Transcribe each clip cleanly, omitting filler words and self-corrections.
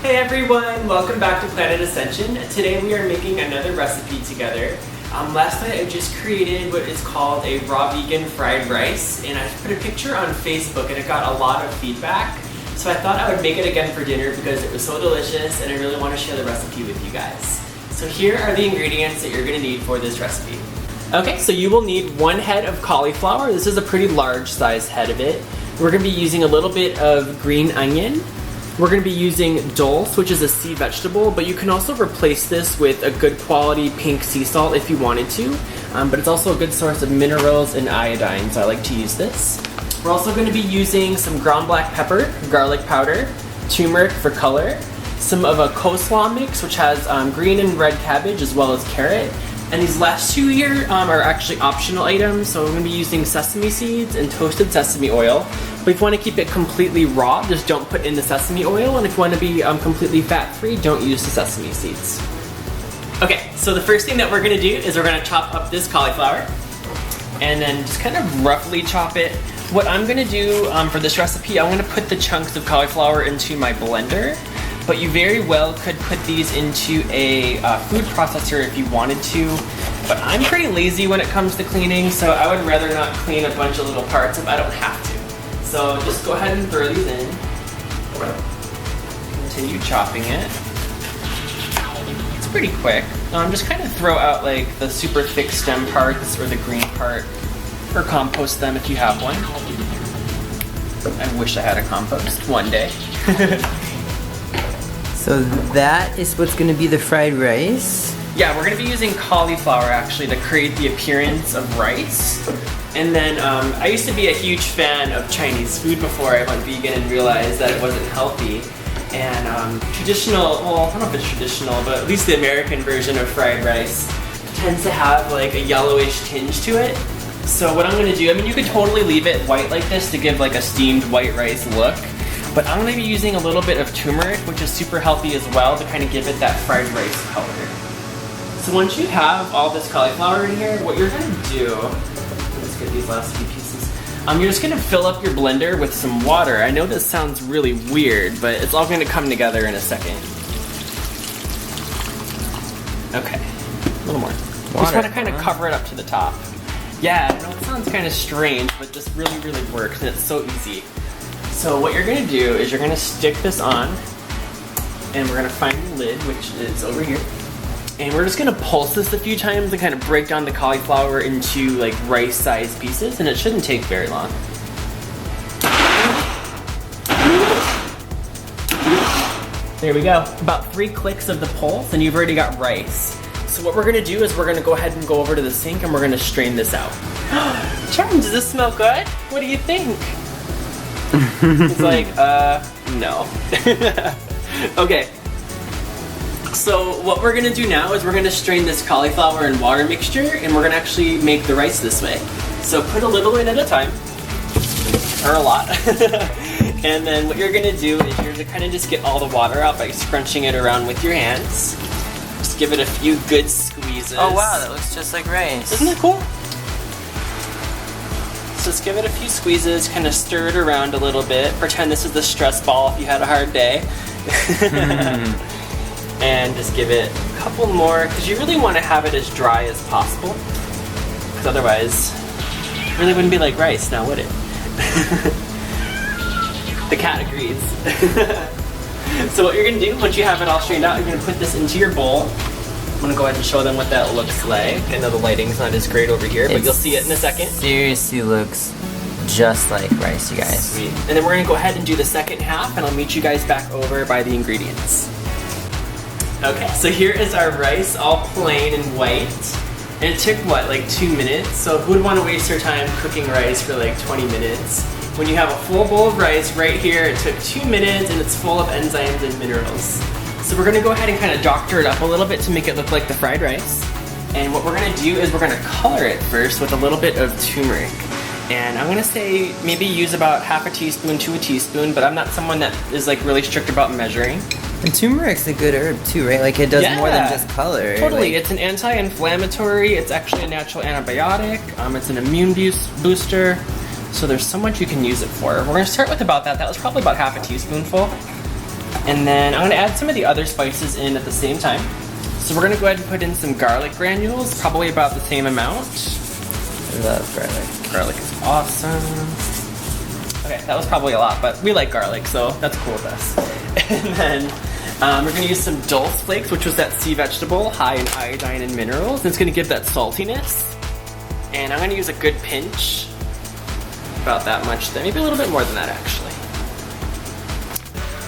Hey everyone, welcome back to Planet Ascension. Today we are making another recipe together. Last night I just created what is called a raw vegan fried rice, and I put a picture on Facebook and it got a lot of feedback. So I thought I would make it again for dinner because it was so delicious and I really want to share the recipe with you guys. So here are the ingredients that you're going to need for this recipe. Okay, so you will need 1 head of cauliflower. This is a pretty large size head of it. We're going to be using a little bit of green onion. We're going to be using dulse, which is a sea vegetable, but you can also replace this with a good quality pink sea salt if you wanted to, but it's also a good source of minerals and iodine, so I like to use this. We're also going to be using some ground black pepper, garlic powder, turmeric for color, some of a coleslaw mix, which has green and red cabbage as well as carrot, and these last two here are actually optional items, so we're going to be using sesame seeds and toasted sesame oil. But if you want to keep it completely raw, just don't put in the sesame oil, and if you want to be completely fat-free, don't use the sesame seeds. Okay, so the first thing that we're going to do is we're going to chop up this cauliflower, and then just kind of roughly chop it. What I'm going to do for this recipe, I'm going to put the chunks of cauliflower into my blender, but you very well could put these into a food processor if you wanted to, but I'm pretty lazy when it comes to cleaning, so I would rather not clean a bunch of little parts if I don't have to. So just go ahead and throw these in. Continue chopping it. It's pretty quick. Just kind of throw out like the super thick stem parts or the green part, or compost them if you have one. I wish I had a compost one day. So that is what's going to be the fried rice? Yeah, we're going to be using cauliflower actually to create the appearance of rice. And then I used to be a huge fan of Chinese food before I went vegan and realized that it wasn't healthy. And traditional, well, I don't know if it's traditional, but at least the American version of fried rice tends to have like a yellowish tinge to it. So what I'm going to do, I mean, you could totally leave it white like this to give like a steamed white rice look. But I'm going to be using a little bit of turmeric, which is super healthy as well, to kind of give it that fried rice color. So once you have all this cauliflower in here, what you're going to do, let's get these last few pieces. You're just going to fill up your blender with some water. I know this sounds really weird, but it's all going to come together in a second. Okay, a little more. Water, just want to kind of cover it up to the top. Yeah, I know it sounds kind of strange, but this really, really works, and it's so easy. So what you're going to do is you're going to stick this on, and we're going to find the lid, which is over here. And we're just going to pulse this a few times and kind of break down the cauliflower into like rice-sized pieces, and it shouldn't take very long. There we go. About 3 clicks of the pulse, and you've already got rice. So what we're going to do is we're going to go ahead and go over to the sink, and we're going to strain this out. Charms, does this smell good? What do you think? It's like, no. Okay. So what we're gonna do now is we're gonna strain this cauliflower and water mixture, and we're gonna actually make the rice this way. So put a little in at a time, or a lot. And then what you're gonna do is you're gonna kind of just get all the water out by scrunching it around with your hands. Just give it a few good squeezes. Oh wow, that looks just like rice. Isn't that cool? So just give it a few squeezes, kind of stir it around a little bit. Pretend this is the stress ball if you had a hard day. And just give it a couple more, because you really want to have it as dry as possible. Because otherwise, it really wouldn't be like rice now, would it? The cat agrees. So what you're going to do, once you have it all strained out, you're going to put this into your bowl. I'm going to go ahead and show them what that looks like. I know the lighting's not as great over here, but you'll see it in a second. Seriously looks just like rice, you guys. Sweet. And then we're going to go ahead and do the second half, and I'll meet you guys back over by the ingredients. Okay, so here is our rice, all plain and white. And it took, what, like 2 minutes? So who would want to waste their time cooking rice for like 20 minutes? When you have a full bowl of rice right here, it took 2 minutes, and it's full of enzymes and minerals. So we're going to go ahead and kind of doctor it up a little bit to make it look like the fried rice. And what we're going to do is we're going to color it first with a little bit of turmeric. And I'm going to say maybe use about half a teaspoon to a teaspoon, but I'm not someone that is like really strict about measuring. And turmeric's a good herb too, right? Like it does more than just color. Totally, like... it's an anti-inflammatory, it's actually a natural antibiotic, it's an immune booster, so there's so much you can use it for. We're going to start with about that. That was probably about half a teaspoonful. And then I'm gonna add some of the other spices in at the same time. So we're gonna go ahead and put in some garlic granules, probably about the same amount. I love garlic. Garlic is awesome. Okay, that was probably a lot, but we like garlic, so that's cool with us. And then we're gonna use some dulse flakes, which was that sea vegetable, high in iodine and minerals. And it's gonna give that saltiness. And I'm gonna use a good pinch, about that much, then maybe a little bit more than that actually.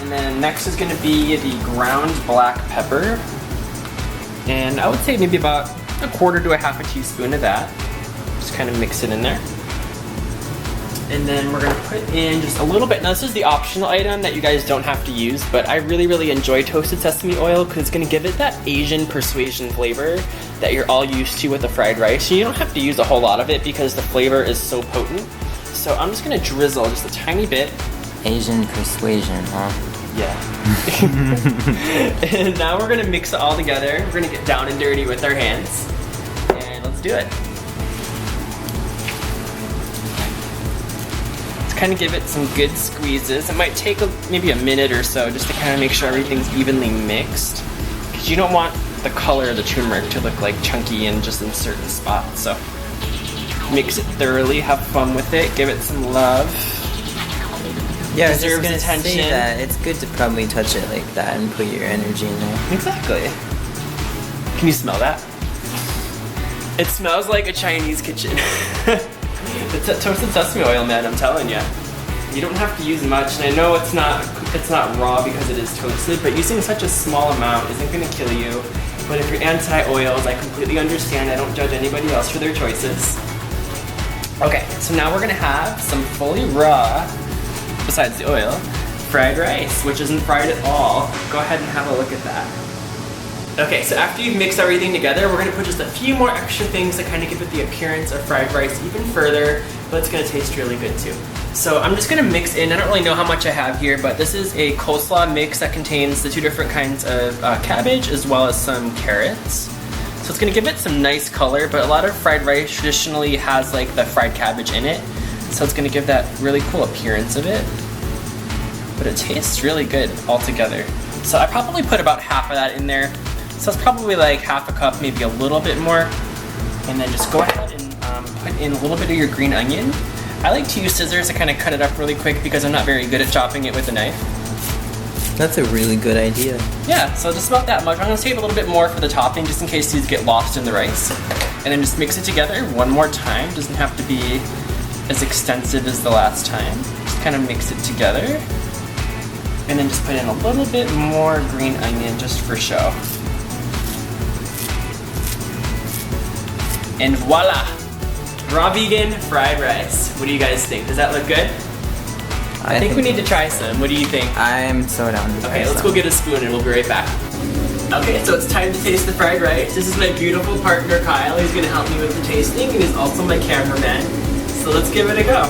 And then next is gonna be the ground black pepper. And I would say maybe about 1/4 to 1/2 teaspoon of that. Just kind of mix it in there. And then we're gonna put in just a little bit. Now this is the optional item that you guys don't have to use, but I really enjoy toasted sesame oil because it's gonna give it that Asian persuasion flavor that you're all used to with the fried rice. You don't have to use a whole lot of it because the flavor is so potent. So I'm just gonna drizzle just a tiny bit. Asian persuasion, huh? Yeah. And now we're gonna mix it all together. We're gonna get down and dirty with our hands. And let's do it. Kind of give it some good squeezes. It might take maybe a minute or so just to kind of make sure everything's evenly mixed, because you don't want the color of the turmeric to look like chunky and just in certain spots. So mix it thoroughly, have fun with it, give it some love. Yeah, I was just Deserves gonna attention. say that it's good to probably touch it like that and put your energy in there. Exactly. Can you smell that? It smells like a Chinese kitchen. It's that toasted sesame oil, man, I'm telling you. You don't have to use much, and I know it's not raw because it is toasted, but using such a small amount isn't gonna kill you. But if you're anti-oils, I completely understand. I don't judge anybody else for their choices. Okay, so now we're gonna have some fully raw, besides the oil, fried rice, which isn't fried at all. Go ahead and have a look at that. Okay, so after you've mixed everything together, we're gonna put just a few more extra things to kind of give it the appearance of fried rice even further, but it's gonna taste really good too. So I'm just gonna mix in, I don't really know how much I have here, but this is a coleslaw mix that contains the 2 different kinds of cabbage as well as some carrots. So it's gonna give it some nice color, but a lot of fried rice traditionally has like the fried cabbage in it. So it's gonna give that really cool appearance of it. But it tastes really good altogether. So I probably put about half of that in there. So it's probably like 1/2 cup, maybe a little bit more. And then just go ahead and put in a little bit of your green onion. I like to use scissors to kind of cut it up really quick because I'm not very good at chopping it with a knife. That's a really good idea. Yeah, so just about that much. I'm gonna save a little bit more for the topping just in case these get lost in the rice. And then just mix it together one more time. Doesn't have to be as extensive as the last time. Just kind of mix it together. And then just put in a little bit more green onion just for show. And voila! Raw vegan fried rice. What do you guys think? Does that look good? I think we need to try some. What do you think? I'm so down to try Okay, let's some. go get a spoon and we'll be right back. Okay, so it's time to taste the fried rice. This is my beautiful partner Kyle. He's gonna help me with the tasting and he's also my cameraman. So let's give it a go.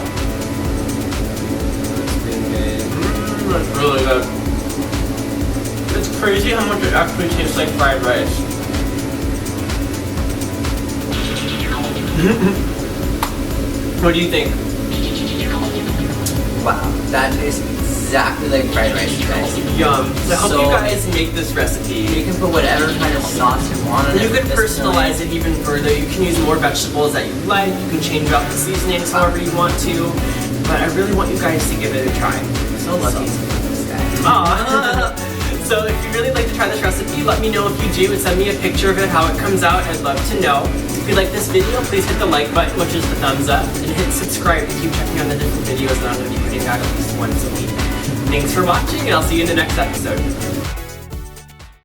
That's really good. It's crazy how much it actually tastes like fried rice. What do you think? Wow, that tastes exactly like fried rice, you guys. Yum. So I hope So- you guys make this recipe. You can put whatever kind of sauce you want on it. You can at this personalize point. it even further. You can use more vegetables that you like. You can change up the seasonings however you want to. But I really want you guys to give it a try. So lucky to meet this guy. Aww. So if you'd really like to try this recipe, let me know if you do and send me a picture of it, how it comes out. I'd love to know. If you like this video, please hit the like button, which is the thumbs up, and hit subscribe to keep checking on the different videos that I'm going to be putting out at least once a week. Thanks for watching, and I'll see you in the next episode.